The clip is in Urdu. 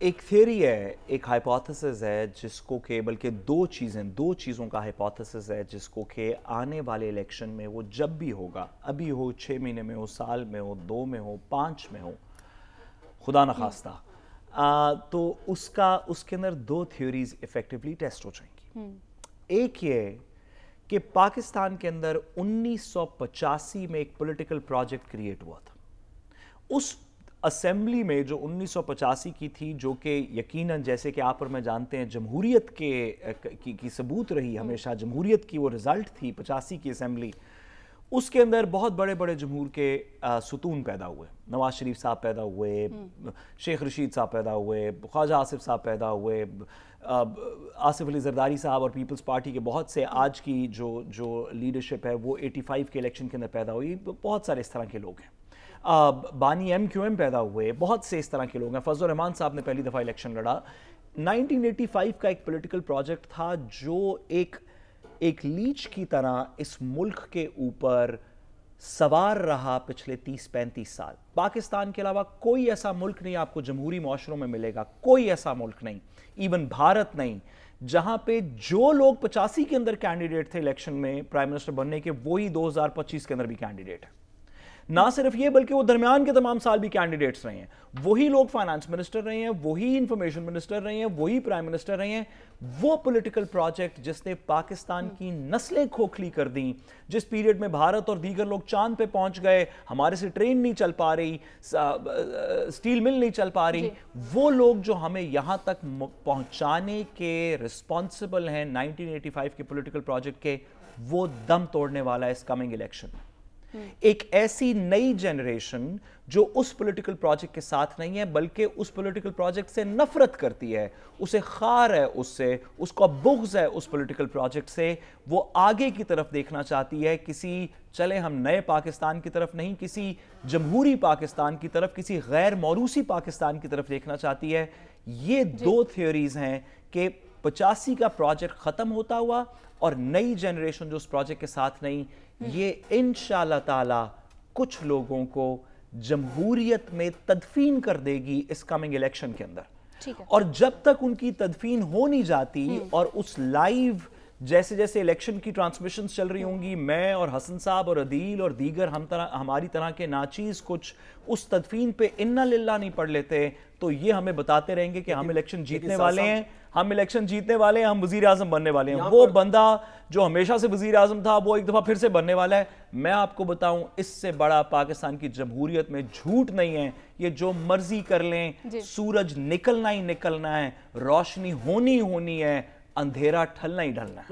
ایک تھیوری ہے، ایک ہائپوتھسس ہے جس کو کہ بلکہ دو چیزوں کا ہائپوتھسس ہے جس کو کہ آنے والے الیکشن میں وہ جب بھی ہوگا، ابھی ہو، 6 مہینے میں ہو، سال میں ہو، 2 میں ہو، 5 میں ہو، خدا نخواستہ، تو اس کے اندر دو تھیوریز ایفیکٹولی ٹیسٹ ہو جائیں گی۔ ایک یہ کہ پاکستان کے اندر 1985 میں ایک پولیٹیکل پروجیکٹ کریٹ ہوا تھا۔ اس اسمبلی میں جو 1985 کی تھی، جو کہ یقیناً جیسے کہ آپ اور میں جانتے ہیں جمہوریت کی ثبوت رہی ہمیشہ، جمہوریت کی وہ رزلٹ تھی 85 کی اسمبلی، اس کے اندر بہت بڑے بڑے جمہور کے ستون پیدا ہوئے۔ نواز شریف صاحب پیدا ہوئے، شیخ رشید صاحب پیدا ہوئے، خواجہ آصف صاحب پیدا ہوئے، آصف علی زرداری صاحب اور پیپلز پارٹی کے بہت سے آج کی جو لیڈرشپ ہے وہ 85 کے الیکشن کے اندر پیدا ہوئی، بہت سارے اس طرح کے لوگ ہیں۔ بانی ایم کیو ایم پیدا ہوئے، بہت سے اس طرح کے لوگ ہیں۔ فضل الرحمان صاحب نے پہلی دفعہ الیکشن لڑا۔ 1985 کا ایک پولیٹیکل پروجیکٹ تھا جو ایک لیچ کی طرح اس ملک کے اوپر سوار رہا پچھلے 30-35 سال۔ پاکستان کے علاوہ کوئی ایسا ملک نہیں آپ کو جمہوری معاشروں میں ملے گا، کوئی ایسا ملک نہیں، ایون بھارت نہیں، جہاں پہ جو لوگ 85 کے اندر کینڈیڈیٹ تھے الیکشن میں پرائم منسٹر بننے کے، وہی 2025 کے اندر بھی کینڈیڈیٹ ہیں۔ نہ صرف یہ بلکہ وہ درمیان کے تمام سال بھی کینڈیڈیٹس رہے ہیں، وہی لوگ فائنانس منسٹر رہے ہیں، وہی انفارمیشن منسٹر رہے ہیں، وہی پرائم منسٹر رہے ہیں۔ وہ پولیٹیکل پروجیکٹ جس نے پاکستان کی نسلیں کھوکھلی کر دیں، جس پیریڈ میں بھارت اور دیگر لوگ چاند پہ پہنچ گئے، ہمارے سے ٹرین نہیں چل پا رہی، سٹیل مل نہیں چل پا رہی، وہ لوگ جو ہمیں یہاں تک پہنچانے کے رسپانسبل ہیں 1985 کے پولیٹیکل پروجیکٹ کے، وہ دم توڑنے والا ہے اس کمنگ الیکشن میں۔ ایک ایسی نئی جنریشن جو اس پولیٹیکل پروجیکٹ کے ساتھ نہیں ہے بلکہ اس پولیٹیکل پروجیکٹ سے نفرت کرتی ہے، اسے خار ہے، اس کا بغض ہے اس پولیٹیکل پروجیکٹ سے، وہ آگے کی طرف دیکھنا چاہتی ہے، کسی چلے ہم نئے پاکستان کی طرف نہیں، کسی جمہوری پاکستان کی طرف، کسی غیر موروثی پاکستان کی طرف دیکھنا چاہتی ہے۔ یہ دو تھیوریز ہیں کہ 85 کا پروجیکٹ ختم ہوتا ہوا اور نئی جنریشن جو اس پروجیکٹ کے ساتھ نہیں، یہ انشاءاللہ تعالی کچھ لوگوں کو جمہوریت میں تدفین کر دے گی اس کمنگ الیکشن کے اندر۔ اور جب تک ان کی تدفین ہو نہیں جاتی اور اس لائیو جیسے جیسے الیکشن کی ٹرانسمیشنز چل رہی ہوں گی، میں اور حسن صاحب اور عدیل اور دیگر ہماری طرح کے ناچیز کچھ اس تدفین پہ انا للہ نہیں پڑھ لیتے، تو یہ ہمیں بتاتے رہیں گے کہ ہم الیکشن جیتنے والے ہیں، ہم وزیر اعظم بننے والے ہیں۔ وہ بندہ جو ہمیشہ سے وزیر اعظم تھا وہ ایک دفعہ پھر سے بننے والا ہے۔ میں آپ کو بتاؤں اس سے بڑا پاکستان کی جمہوریت میں جھوٹ نہیں ہے، یہ جو مرضی کر لیں، سورج نکلنا ہی نکلنا ہے، روشنی ہونی ہے، اندھیرا ٹھلنا ہی ڈھلنا ہے۔